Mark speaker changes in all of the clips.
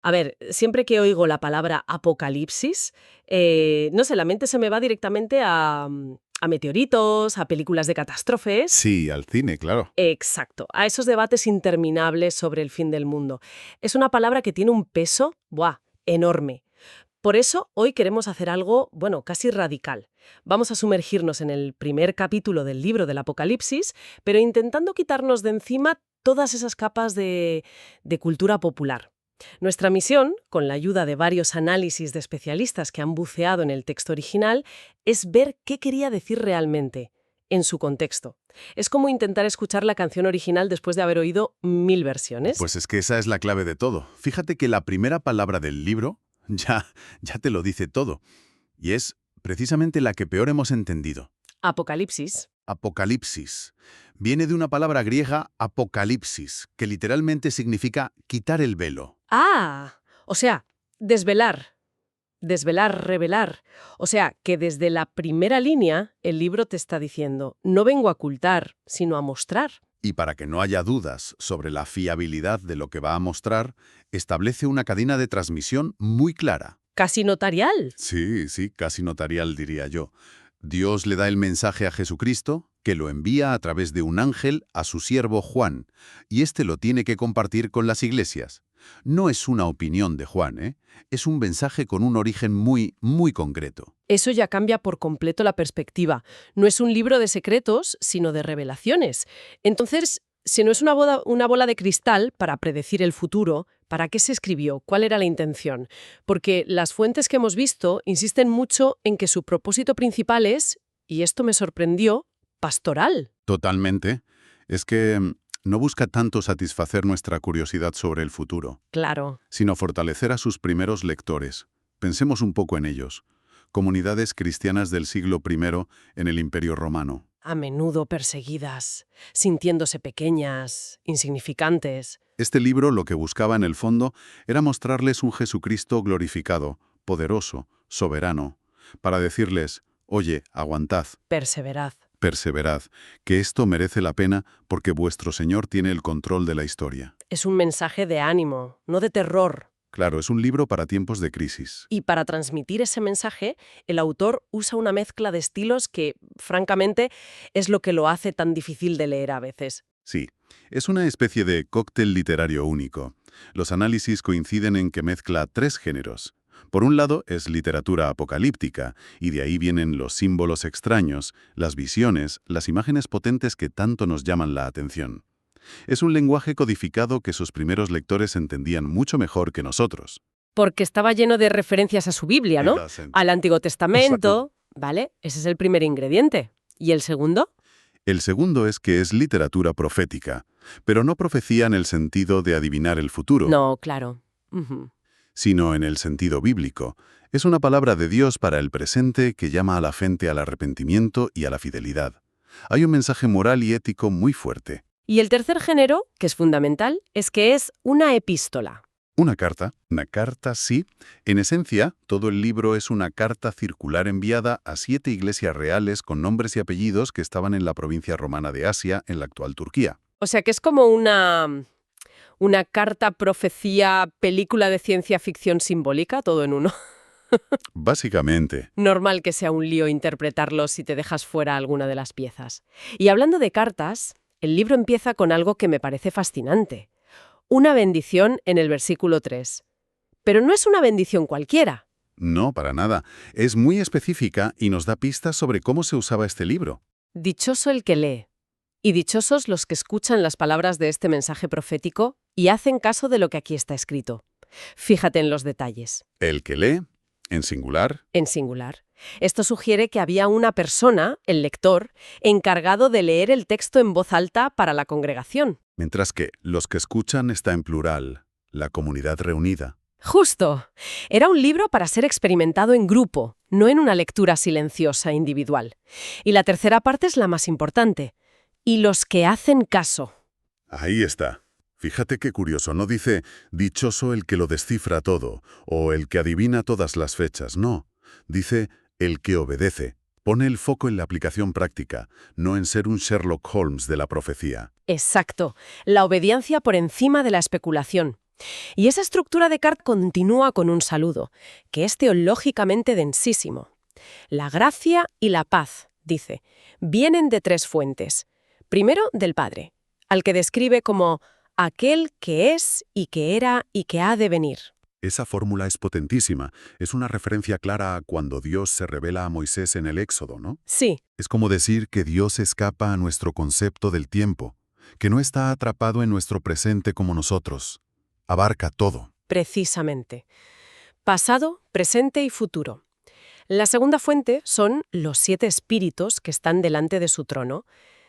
Speaker 1: A ver, siempre que oigo la palabra apocalipsis, no sé, la mente se me va directamente a meteoritos, a películas de catástrofes.
Speaker 2: Sí, al cine, claro.
Speaker 1: Exacto, a esos debates interminables sobre el fin del mundo. Es una palabra que tiene un peso, ¡buah!, enorme. Por eso hoy queremos hacer algo, bueno, casi radical. Vamos a sumergirnos en el primer capítulo del libro del Apocalipsis, pero intentando quitarnos de encima todas esas capas de cultura popular. Nuestra misión, con la ayuda de varios análisis de especialistas que han buceado en el texto original, es ver qué quería decir realmente, en su contexto. Es como intentar escuchar la canción original después de haber oído 1000 versiones.
Speaker 2: Pues es que esa es la clave de todo. Fíjate que la primera palabra del libro ya te lo dice todo. Y es precisamente la que peor hemos entendido.
Speaker 1: Apocalipsis.
Speaker 2: Apocalipsis. Viene de una palabra griega apocalipsis, que literalmente significa quitar el velo.
Speaker 1: Ah, o sea, desvelar. Desvelar, revelar. O sea, que desde la primera línea el libro te está diciendo, no vengo a ocultar, sino a mostrar.
Speaker 2: Y para que no haya dudas sobre la fiabilidad de lo que va a mostrar, establece una cadena de transmisión muy clara.
Speaker 1: Casi notarial.
Speaker 2: Sí, casi notarial diría yo. Dios le da el mensaje a Jesucristo, que lo envía a través de un ángel a su siervo Juan, y éste lo tiene que compartir con las iglesias. No es una opinión de Juan, ¿eh? Es un mensaje con un origen muy concreto.
Speaker 1: Eso ya cambia por completo la perspectiva. No es un libro de secretos, sino de revelaciones. Entonces, si no es una bola de cristal para predecir el futuro, ¿para qué se escribió? ¿Cuál era la intención? Porque las fuentes que hemos visto insisten mucho en que su propósito principal es, y esto me sorprendió, pastoral.
Speaker 2: Totalmente. Es que no busca tanto satisfacer nuestra curiosidad sobre el futuro,
Speaker 1: Claro.
Speaker 2: sino fortalecer a sus primeros lectores. Pensemos un poco en ellos. Comunidades cristianas del siglo I en el Imperio Romano.
Speaker 1: A menudo perseguidas, sintiéndose pequeñas, insignificantes.
Speaker 2: Este libro lo que buscaba en el fondo era mostrarles un Jesucristo glorificado, poderoso, soberano, para decirles, oye, aguantad,
Speaker 1: Perseverad.
Speaker 2: perseverad, que esto merece la pena porque vuestro Señor tiene el control de la historia.
Speaker 1: Es un mensaje de ánimo, no de terror.
Speaker 2: Claro, es un libro para tiempos de crisis.
Speaker 1: Y para transmitir ese mensaje, el autor usa una mezcla de estilos que, francamente, es lo que lo hace tan difícil de leer a veces.
Speaker 2: Sí, es una especie de cóctel literario único. Los análisis coinciden en que mezcla tres géneros. Por un lado, es literatura apocalíptica, y de ahí vienen los símbolos extraños, las visiones, las imágenes potentes que tanto nos llaman la atención. Es un lenguaje codificado que sus primeros lectores entendían mucho mejor que nosotros.
Speaker 1: Porque estaba lleno de referencias a su Biblia, ¿no? Al Antiguo Testamento, ¿vale? Ese es el primer ingrediente. ¿Y el segundo?
Speaker 2: El segundo es que es literatura profética, pero no profecía en el sentido de adivinar el futuro,
Speaker 1: No, claro. Ujú.
Speaker 2: sino en el sentido bíblico. Es una palabra de Dios para el presente que llama a la gente al arrepentimiento y a la fidelidad. Hay un mensaje moral y ético muy fuerte.
Speaker 1: Y el tercer género, que es fundamental, es que es una epístola.
Speaker 2: Una carta sí. En esencia, todo el libro es una carta circular enviada a 7 iglesias reales con nombres y apellidos que estaban en la provincia romana de Asia, en la actual Turquía.
Speaker 1: O sea que es como una carta, profecía, película de ciencia ficción simbólica, todo en uno.
Speaker 2: Básicamente,
Speaker 1: Normal que sea un lío interpretarlo si te dejas fuera alguna de las piezas. Y hablando de cartas, el libro empieza con algo que me parece fascinante. Una bendición en el versículo 3. Pero no es una bendición cualquiera.
Speaker 2: no, para nada. Es muy específica y nos da pistas sobre cómo se usaba este libro.
Speaker 1: Dichoso el que lee. Y dichosos los que escuchan las palabras de este mensaje profético y hacen caso de lo que aquí está escrito. Fíjate en los detalles.
Speaker 2: El que lee, en singular,
Speaker 1: En singular. Esto sugiere que había una persona, el lector, encargado de leer el texto en voz alta para la congregación.
Speaker 2: mientras que los que escuchan está en plural, la comunidad reunida.
Speaker 1: Justo. Era un libro para ser experimentado en grupo, no en una lectura silenciosa individual. Y la tercera parte es la más importante. Y los que hacen caso.
Speaker 2: Ahí está. Fíjate qué curioso, no dice dichoso el que lo descifra todo o el que adivina todas las fechas, no. Dice el que obedece. Pone el foco en la aplicación práctica, no en ser un Sherlock Holmes de la profecía.
Speaker 1: Exacto. La obediencia por encima de la especulación. Y esa estructura de Descartes continúa con un saludo, que es teológicamente densísimo. La gracia y la paz, dice, vienen de tres fuentes. Primero, del Padre, al que describe como aquel que es y que era y que ha de venir.
Speaker 2: Esa fórmula es potentísima. Es una referencia clara a cuando Dios se revela a Moisés en el Éxodo, ¿no?
Speaker 1: Sí,
Speaker 2: Es como decir que Dios escapa a nuestro concepto del tiempo, que no está atrapado en nuestro presente como nosotros. Abarca todo.
Speaker 1: precisamente. Pasado, presente y futuro. La segunda fuente son los 7 espíritus que están delante de su trono.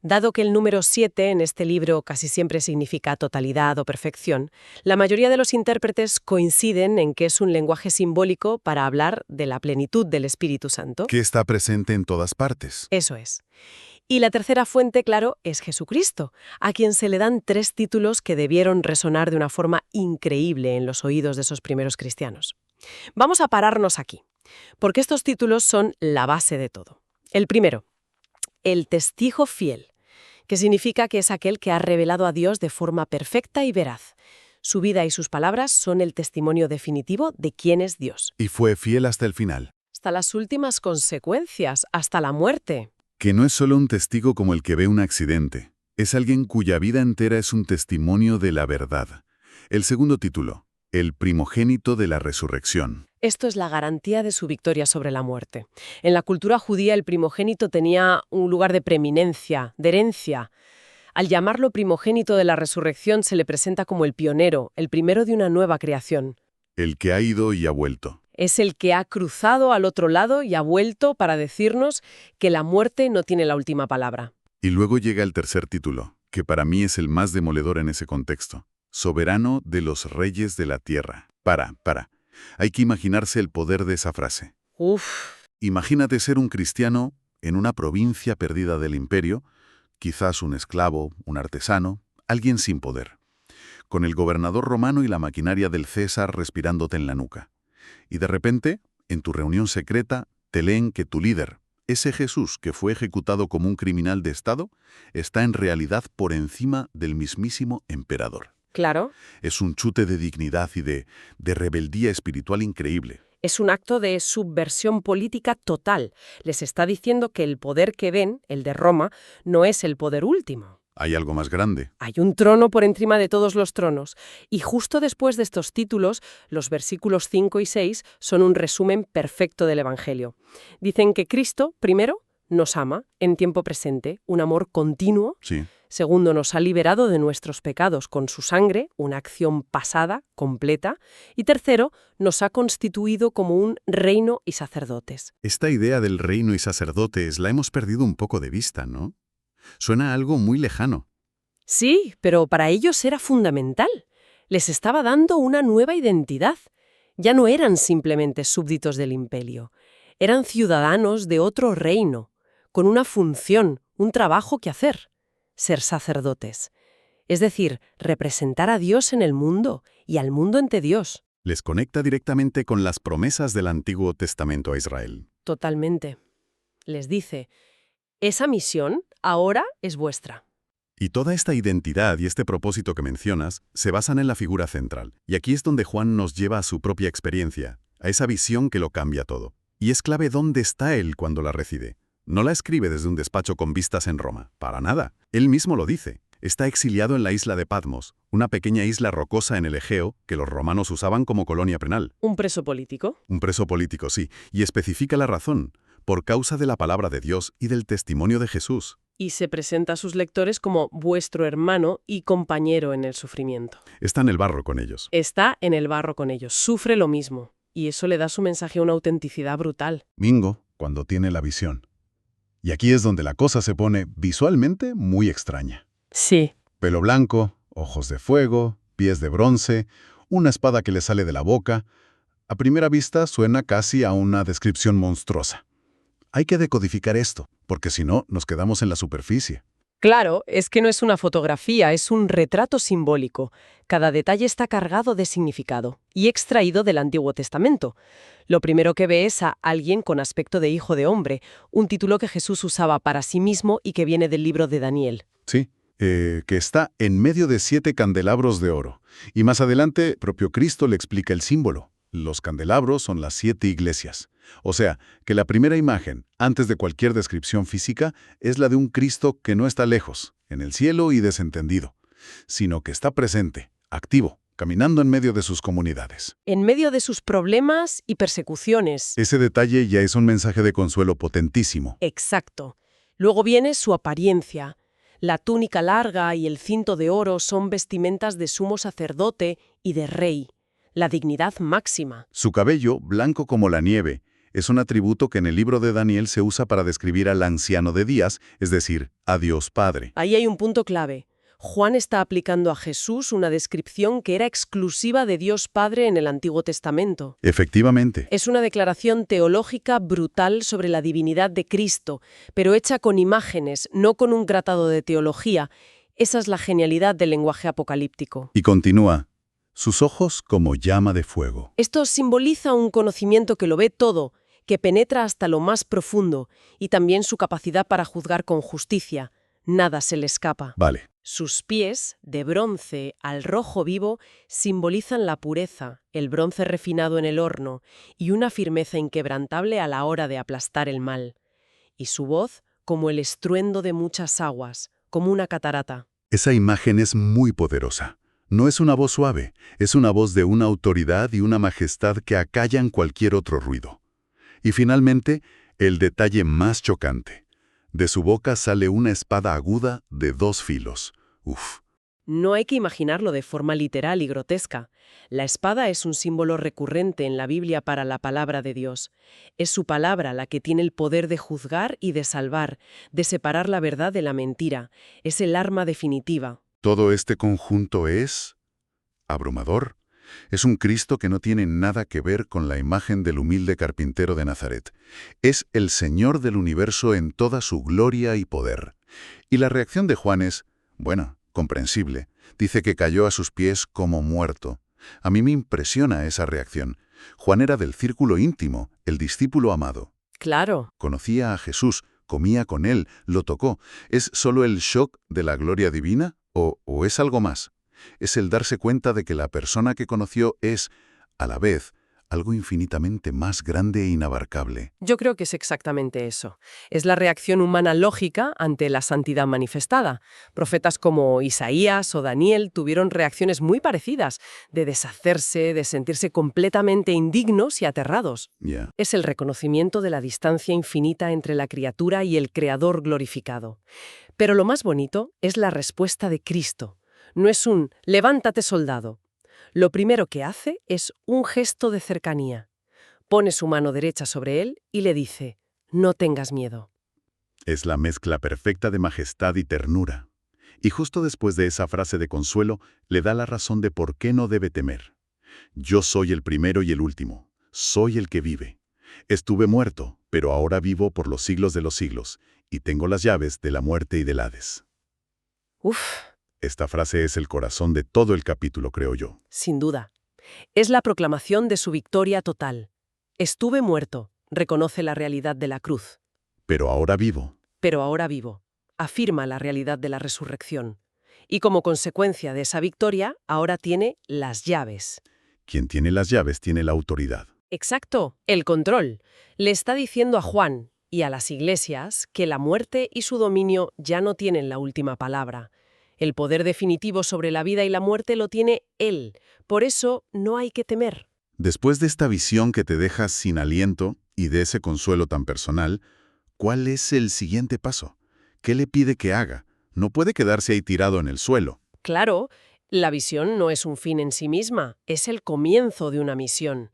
Speaker 1: Dado que el número 7 en este libro casi siempre significa totalidad o perfección, la mayoría de los intérpretes coinciden en que es un lenguaje simbólico para hablar de la plenitud del Espíritu Santo.
Speaker 2: Que está presente en todas partes.
Speaker 1: Eso es. Y la tercera fuente, claro, es Jesucristo, a quien se le dan 3 títulos que debieron resonar de una forma increíble en los oídos de esos primeros cristianos. Vamos a pararnos aquí, porque estos títulos son la base de todo. El primero, el testigo fiel, que significa que es aquel que ha revelado a Dios de forma perfecta y veraz. Su vida y sus palabras son el testimonio definitivo de quién es Dios.
Speaker 2: Y fue fiel hasta el final.
Speaker 1: Hasta las últimas consecuencias, hasta la muerte.
Speaker 2: Que no es solo un testigo como el que ve un accidente. Es alguien cuya vida entera es un testimonio de la verdad. El segundo título, el primogénito de la resurrección.
Speaker 1: Esto es la garantía de su victoria sobre la muerte. En la cultura judía el primogénito tenía un lugar de preeminencia, de herencia. Al llamarlo primogénito de la resurrección se le presenta como el pionero, el primero de una nueva creación.
Speaker 2: El que ha ido y ha vuelto.
Speaker 1: Es el que ha cruzado al otro lado y ha vuelto para decirnos que la muerte no tiene la última palabra.
Speaker 2: Y luego llega el tercer título, que para mí es el más demoledor en ese contexto. Soberano de los reyes de la tierra. Para. Hay que imaginarse el poder de esa frase.
Speaker 1: Uf,
Speaker 2: Imagínate ser un cristiano en una provincia perdida del imperio, quizás un esclavo, un artesano, alguien sin poder, con el gobernador romano y la maquinaria del César respirándote en la nuca. Y de repente, en tu reunión secreta, te leen que tu líder, ese Jesús que fue ejecutado como un criminal de Estado, está en realidad por encima del mismísimo emperador.
Speaker 1: claro.
Speaker 2: Es un chute de dignidad y de rebeldía espiritual increíble.
Speaker 1: Es un acto de subversión política total. Les está diciendo que el poder que ven, el de Roma, no es el poder último.
Speaker 2: Hay algo más grande.
Speaker 1: Hay un trono por encima de todos los tronos. Y justo después de estos títulos, los versículos 5 y 6 son un resumen perfecto del Evangelio. Dicen que Cristo, primero, nos ama en tiempo presente, un amor continuo.
Speaker 2: Sí.
Speaker 1: Segundo, nos ha liberado de nuestros pecados con su sangre, una acción pasada, completa. Y tercero, nos ha constituido como un reino y sacerdotes.
Speaker 2: Esta idea del reino y sacerdotes la hemos perdido un poco de vista, ¿no? Suena a algo muy lejano.
Speaker 1: Sí, pero para ellos era fundamental. Les estaba dando una nueva identidad. Ya no eran simplemente súbditos del imperio. Eran ciudadanos de otro reino, con una función, un trabajo que hacer. Ser sacerdotes. Es decir, representar a Dios en el mundo y al mundo ante Dios.
Speaker 2: Les conecta directamente con las promesas del Antiguo Testamento a Israel.
Speaker 1: Totalmente. Les dice, esa misión ahora es vuestra.
Speaker 2: Y toda esta identidad y este propósito que mencionas se basan en la figura central. Y aquí es donde Juan nos lleva a su propia experiencia, a esa visión que lo cambia todo. Y es clave dónde está él cuando la recibe. No la escribe desde un despacho con vistas en Roma, para nada. Él mismo lo dice. Está exiliado en la isla de Patmos, una pequeña isla rocosa en el Egeo que los romanos usaban como colonia penal.
Speaker 1: ¿Un preso político?
Speaker 2: Un preso político, sí, y especifica la razón, por causa de la palabra de Dios y del testimonio de Jesús.
Speaker 1: Y se presenta a sus lectores como vuestro hermano y compañero en el sufrimiento.
Speaker 2: Está en el barro con ellos.
Speaker 1: Está en el barro con ellos, sufre lo mismo. Y eso le da a su mensaje una autenticidad brutal.
Speaker 2: Mingo, cuando tiene la visión. Y aquí es donde la cosa se pone visualmente muy extraña.
Speaker 1: Sí.
Speaker 2: Pelo blanco, ojos de fuego, pies de bronce, una espada que le sale de la boca. A primera vista suena casi a una descripción monstruosa. Hay que decodificar esto, porque si no, nos quedamos en la superficie.
Speaker 1: Claro, es que no es una fotografía, es un retrato simbólico. Cada detalle está cargado de significado y extraído del Antiguo Testamento. Lo primero que ve es a alguien con aspecto de hijo de hombre, un título que Jesús usaba para sí mismo y que viene del libro de Daniel.
Speaker 2: Sí, que está en medio de 7 candelabros de oro. Y más adelante, propio Cristo le explica el símbolo. Los candelabros son las 7 iglesias. O sea, que la primera imagen, antes de cualquier descripción física, es la de un Cristo que no está lejos, en el cielo y desentendido, sino que está presente, activo, caminando en medio de sus comunidades.
Speaker 1: En medio de sus problemas y persecuciones.
Speaker 2: Ese detalle ya es un mensaje de consuelo potentísimo.
Speaker 1: Exacto. Luego viene su apariencia. La túnica larga y el cinto de oro son vestimentas de sumo sacerdote y de rey, la dignidad máxima.
Speaker 2: Su cabello, blanco como la nieve, es un atributo que en el libro de Daniel se usa para describir al anciano de días, es decir, a Dios Padre.
Speaker 1: Ahí hay un punto clave. Juan está aplicando a Jesús una descripción que era exclusiva de Dios Padre en el Antiguo Testamento.
Speaker 2: Efectivamente.
Speaker 1: Es una declaración teológica brutal sobre la divinidad de Cristo, pero hecha con imágenes, no con un tratado de teología. Esa es la genialidad del lenguaje apocalíptico.
Speaker 2: Y continúa, sus ojos como llama de fuego.
Speaker 1: Esto simboliza un conocimiento que lo ve todo, que penetra hasta lo más profundo, y también su capacidad para juzgar con justicia. Nada se le escapa.
Speaker 2: Vale.
Speaker 1: Sus pies, de bronce al rojo vivo, simbolizan la pureza, el bronce refinado en el horno, y una firmeza inquebrantable a la hora de aplastar el mal. Y su voz, como el estruendo de muchas aguas, como una catarata.
Speaker 2: Esa imagen es muy poderosa. No es una voz suave, es una voz de una autoridad y una majestad que acallan cualquier otro ruido. Y finalmente, el detalle más chocante. De su boca sale una espada aguda de 2 filos. Uf.
Speaker 1: No hay que imaginarlo de forma literal y grotesca. La espada es un símbolo recurrente en la Biblia para la palabra de Dios. Es su palabra la que tiene el poder de juzgar y de salvar, de separar la verdad de la mentira. Es el arma definitiva.
Speaker 2: Todo este conjunto es abrumador. Es un Cristo que no tiene nada que ver con la imagen del humilde carpintero de Nazaret. Es el Señor del universo en toda su gloria y poder. Y la reacción de Juan es, bueno, comprensible. Dice que cayó a sus pies como muerto. A mí me impresiona esa reacción. Juan era del círculo íntimo, el discípulo amado.
Speaker 1: Claro.
Speaker 2: Conocía a Jesús, comía con él, lo tocó. ¿Es solo el shock de la gloria divina o es algo más? Es el darse cuenta de que la persona que conoció es, a la vez, algo infinitamente más grande e inabarcable.
Speaker 1: Yo creo que es exactamente eso. Es la reacción humana lógica ante la santidad manifestada. Profetas como Isaías o Daniel tuvieron reacciones muy parecidas, de deshacerse, de sentirse completamente indignos y aterrados.
Speaker 2: Ya.
Speaker 1: Es el reconocimiento de la distancia infinita entre la criatura y el Creador glorificado. Pero lo más bonito es la respuesta de Cristo. No es un «levántate, soldado». Lo primero que hace es un gesto de cercanía. Pone su mano derecha sobre él y le dice, «No tengas miedo».
Speaker 2: Es la mezcla perfecta de majestad y ternura. Y justo después de esa frase de consuelo, le da la razón de por qué no debe temer. Yo soy el primero y el último. Soy el que vive. Estuve muerto, pero ahora vivo por los siglos de los siglos, y tengo las llaves de la muerte y del Hades.
Speaker 1: Uf.
Speaker 2: Esta frase es el corazón de todo el capítulo, creo yo.
Speaker 1: Sin duda. Es la proclamación de su victoria total. Estuve muerto, reconoce la realidad de la cruz.
Speaker 2: Pero ahora vivo.
Speaker 1: Pero ahora vivo. Afirma la realidad de la resurrección. Y como consecuencia de esa victoria, ahora tiene las llaves.
Speaker 2: Quien tiene las llaves tiene la autoridad.
Speaker 1: Exacto, el control. Le está diciendo a Juan y a las iglesias que la muerte y su dominio ya no tienen la última palabra. El poder definitivo sobre la vida y la muerte lo tiene Él. Por eso no hay que temer.
Speaker 2: Después de esta visión que te deja sin aliento y de ese consuelo tan personal, ¿cuál es el siguiente paso? ¿Qué le pide que haga? No puede quedarse ahí tirado en el suelo.
Speaker 1: Claro, la visión no es un fin en sí misma, es el comienzo de una misión.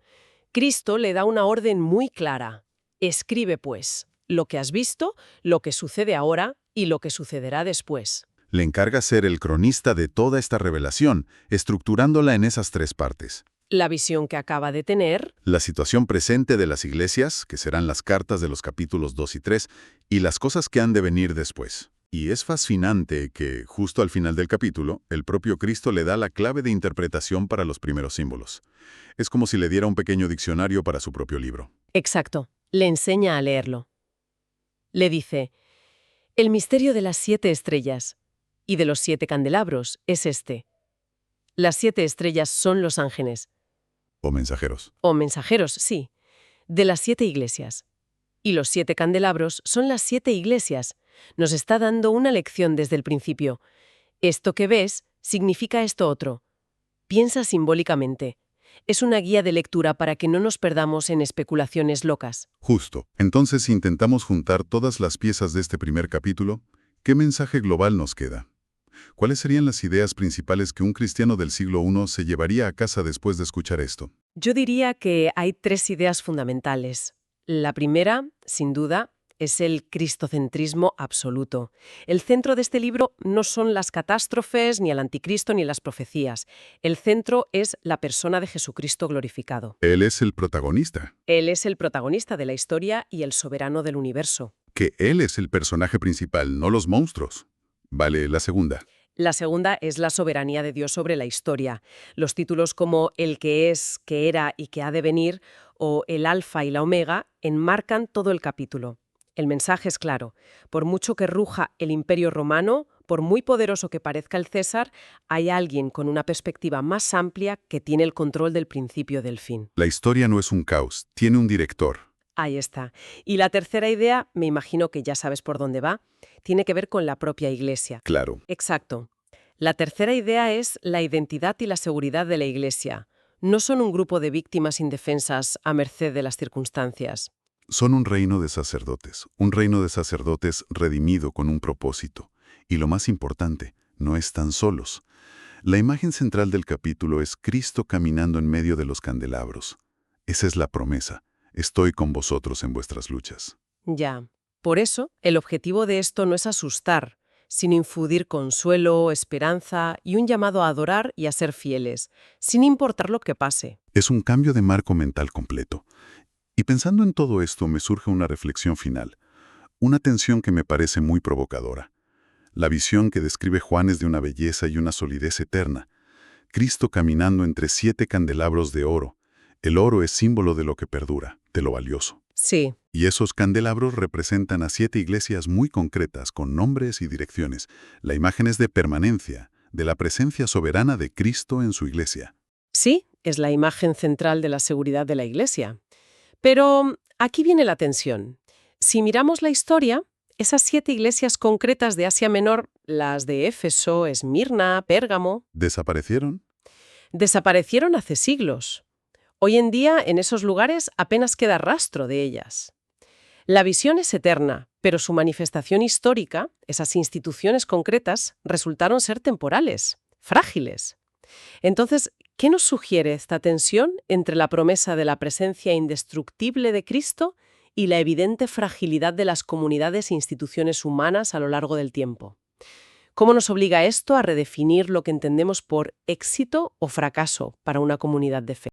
Speaker 1: Cristo le da una orden muy clara. Escribe, pues, lo que has visto, lo que sucede ahora y lo que sucederá después.
Speaker 2: Le encarga ser el cronista de toda esta revelación, estructurándola en esas 3 partes.
Speaker 1: La visión que acaba de tener,
Speaker 2: La situación presente de las iglesias, que serán las cartas de los capítulos 2 y 3, y las cosas que han de venir después. Y es fascinante que, justo al final del capítulo, el propio Cristo le da la clave de interpretación para los primeros símbolos. Es como si le diera un pequeño diccionario para su propio libro.
Speaker 1: exacto, le enseña a leerlo. Le dice, el misterio de las 7 estrellas. Y de los 7 candelabros es este. Las 7 estrellas son los ángeles,
Speaker 2: O mensajeros.
Speaker 1: o mensajeros, sí, de las 7 iglesias. Y los 7 candelabros son las 7 iglesias. Nos está dando una lección desde el principio. Esto que ves significa esto otro. Piensa simbólicamente. Es una guía de lectura para que no nos perdamos en especulaciones locas.
Speaker 2: Justo. Entonces, si intentamos juntar todas las piezas de este primer capítulo, ¿qué mensaje global nos queda? ¿Cuáles serían las ideas principales que un cristiano del siglo I se llevaría a casa después de escuchar esto?
Speaker 1: Yo diría que hay 3 ideas fundamentales. La primera, sin duda, es el cristocentrismo absoluto. El centro de este libro no son las catástrofes, ni el anticristo, ni las profecías. El centro es la persona de Jesucristo glorificado.
Speaker 2: Él es el protagonista.
Speaker 1: Él es el protagonista de la historia y el soberano del universo.
Speaker 2: Que él es el personaje principal, no los monstruos. Vale, la segunda.
Speaker 1: La segunda es la soberanía de Dios sobre la historia. Los títulos como el que es, que era y que ha de venir, o el alfa y la omega, enmarcan todo el capítulo. El mensaje es claro. Por mucho que ruja el imperio romano, por muy poderoso que parezca el César, hay alguien con una perspectiva más amplia que tiene el control del principio del fin.
Speaker 2: La historia no es un caos, tiene un director.
Speaker 1: Ahí está. Y la tercera idea, me imagino que ya sabes por dónde va, tiene que ver con la propia Iglesia.
Speaker 2: Claro.
Speaker 1: Exacto. La tercera idea es la identidad y la seguridad de la Iglesia. No son un grupo de víctimas indefensas a merced de las circunstancias.
Speaker 2: Son un reino de sacerdotes redimido con un propósito. Y lo más importante, no están solos. La imagen central del capítulo es Cristo caminando en medio de los candelabros. Esa es la promesa. Estoy con vosotros en vuestras luchas.
Speaker 1: Ya. Por eso, el objetivo de esto no es asustar, sino infundir consuelo, esperanza y un llamado a adorar y a ser fieles, sin importar lo que pase.
Speaker 2: Es un cambio de marco mental completo. Y pensando en todo esto me surge una reflexión final. Una tensión que me parece muy provocadora. La visión que describe Juan es de una belleza y una solidez eterna. Cristo caminando entre 7 candelabros de oro. El oro es símbolo de lo que perdura, de lo valioso.
Speaker 1: Sí,
Speaker 2: Y esos candelabros representan a 7 iglesias muy concretas, con nombres y direcciones. La imagen es de permanencia, de la presencia soberana de Cristo en su iglesia.
Speaker 1: sí, es la imagen central de la seguridad de la Iglesia. Pero aquí viene la tensión. Si miramos la historia, esas 7 iglesias concretas de Asia Menor, las de Éfeso, Esmirna, Pérgamo,
Speaker 2: ¿Desaparecieron?
Speaker 1: desaparecieron hace siglos. Hoy en día, en esos lugares apenas queda rastro de ellas. La visión es eterna, pero su manifestación histórica, esas instituciones concretas, resultaron ser temporales, frágiles. Entonces, ¿qué nos sugiere esta tensión entre la promesa de la presencia indestructible de Cristo y la evidente fragilidad de las comunidades e instituciones humanas a lo largo del tiempo? ¿Cómo nos obliga esto a redefinir lo que entendemos por éxito o fracaso para una comunidad de fe?